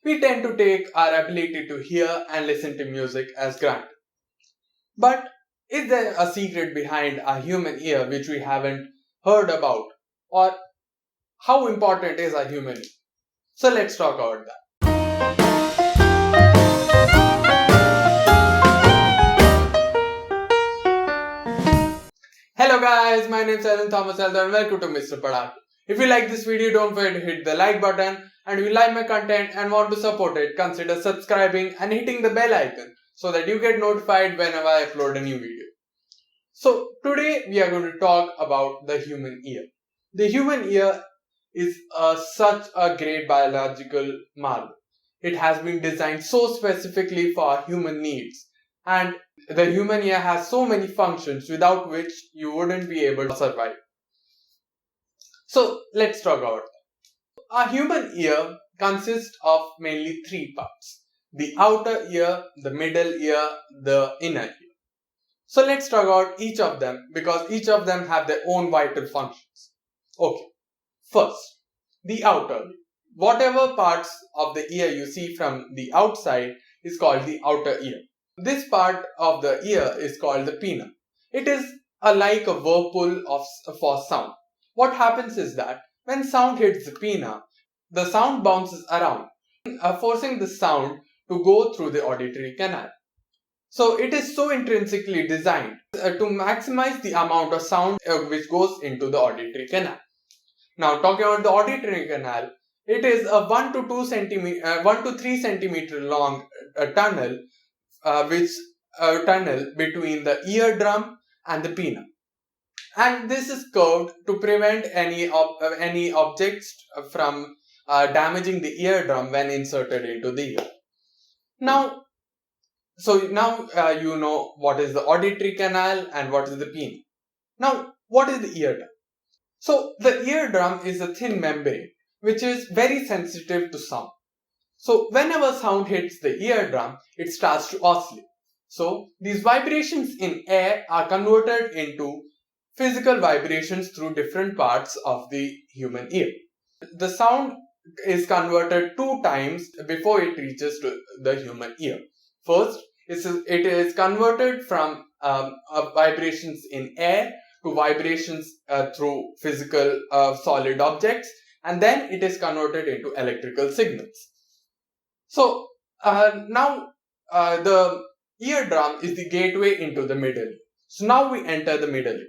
we tend to take our ability to hear and listen to music as granted. But is there a secret behind our human ear which we haven't heard about? Or how important is our human ear? So let's talk about that. Hello guys, my name is Alan Thomas Elder and welcome to Mr. Padaku. If you like this video, don't forget to hit the like button, and if you like my content and want to support it, consider subscribing and hitting the bell icon so that you get notified whenever I upload a new video. So today we are going to talk about the human ear. The human ear is such a great biological marvel. It has been designed so specifically for our human needs, and the human ear has so many functions without which you wouldn't be able to survive. So let's talk about that. Our human ear consists of mainly three parts: the outer ear, the middle ear, the inner ear. So let's talk about each of them because each of them have their own vital functions. Okay, first, the outer ear. Whatever parts of the ear you see from the outside is called the outer ear. This part of the ear is called the pinna. It is like a whirlpool for sound. What happens is that when sound hits the pinna, the sound bounces around, forcing the sound to go through the auditory canal. So it is so intrinsically designed to maximize the amount of sound which goes into the auditory canal. Now talking about the auditory canal, it is a 1 to 3 centimeter long tunnel between the eardrum and the pinna, and this is curved to prevent any objects from damaging the eardrum when inserted into the ear. Now you know what is the auditory canal and what is the pinna. Now, what is the eardrum? So the eardrum is a thin membrane which is very sensitive to sound. So whenever sound hits the eardrum, it starts to oscillate. So these vibrations in air are converted into physical vibrations through different parts of the human ear. The sound is converted 2 times before it reaches to the human ear. First, it is converted from vibrations in air to vibrations through physical solid objects, and then it is converted into electrical signals. So now the eardrum is the gateway into the middle ear. So now we enter the middle ear.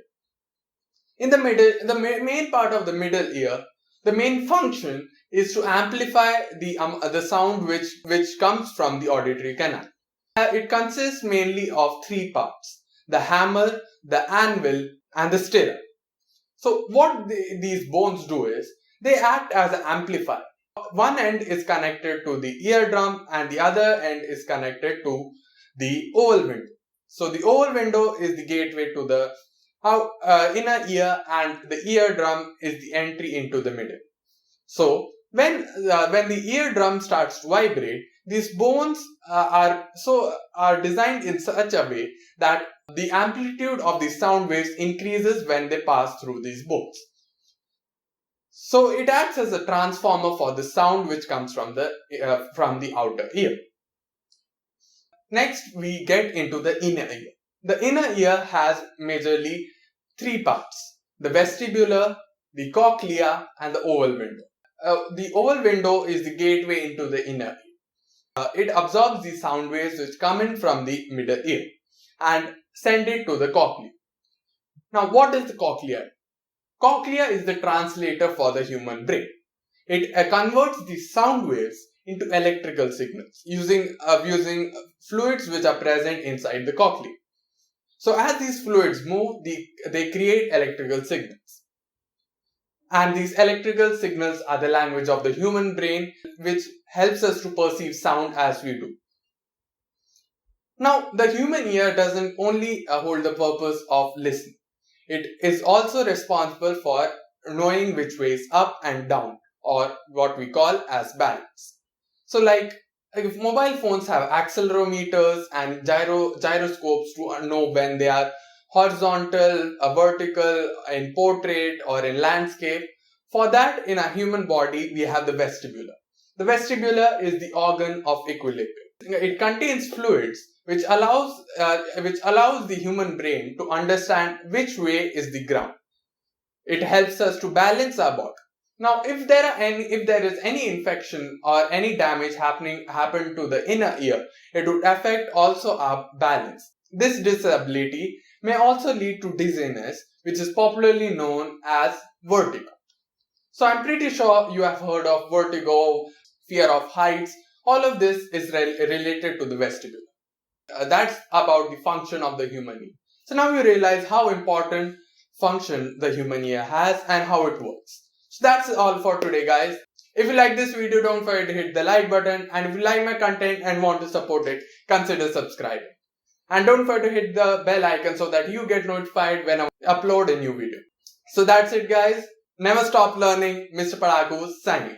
In the middle, the main part of the middle ear, the main function is to amplify the sound which comes from the auditory canal. It consists mainly of 3 parts: the hammer, the anvil, and the stirrup. So what these bones do is they act as an amplifier. One end is connected to the eardrum and the other end is connected to the oval window. So the oval window is the gateway to the inner ear, and the eardrum is the entry into the middle. So when the eardrum starts to vibrate, these bones are designed in such a way that the amplitude of the sound waves increases when they pass through these bones. So it acts as a transformer for the sound which comes from the outer ear. Next, we get into the inner ear. The inner ear has majorly 3 parts: the vestibular, the cochlea, and the oval window. The oval window is the gateway into the inner ear. It absorbs the sound waves which come in from the middle ear and send it to the cochlea. Now, what is the cochlea? Cochlea is the translator for the human brain. It converts the sound waves into electrical signals using fluids which are present inside the cochlea. So as these fluids move, they create electrical signals. And these electrical signals are the language of the human brain, which helps us to perceive sound as we do. Now, the human ear doesn't only hold the purpose of listening. It is also responsible for knowing which way is up and down, or what we call as balance. So like if mobile phones have accelerometers and gyroscopes to know when they are horizontal, vertical, in portrait or in landscape, for that in a human body we have the vestibular. The vestibular is the organ of equilibrium. It contains fluids which allows the human brain to understand which way is the ground. It helps us to balance our body. Now, if there is any infection or any damage happen to the inner ear, it would affect also our balance. This disability may also lead to dizziness, which is popularly known as vertigo. So I'm pretty sure you have heard of vertigo, fear of heights. All of this is related to the vestibular. That's about the function of the human ear. So now you realize how important function the human ear has and how it works. So that's all for today, guys. If you like this video, don't forget to hit the like button, and if you like my content and want to support it, consider subscribing. And don't forget to hit the bell icon so that you get notified when I upload a new video. So that's it, guys. Never stop learning. Mr. Padaku signing.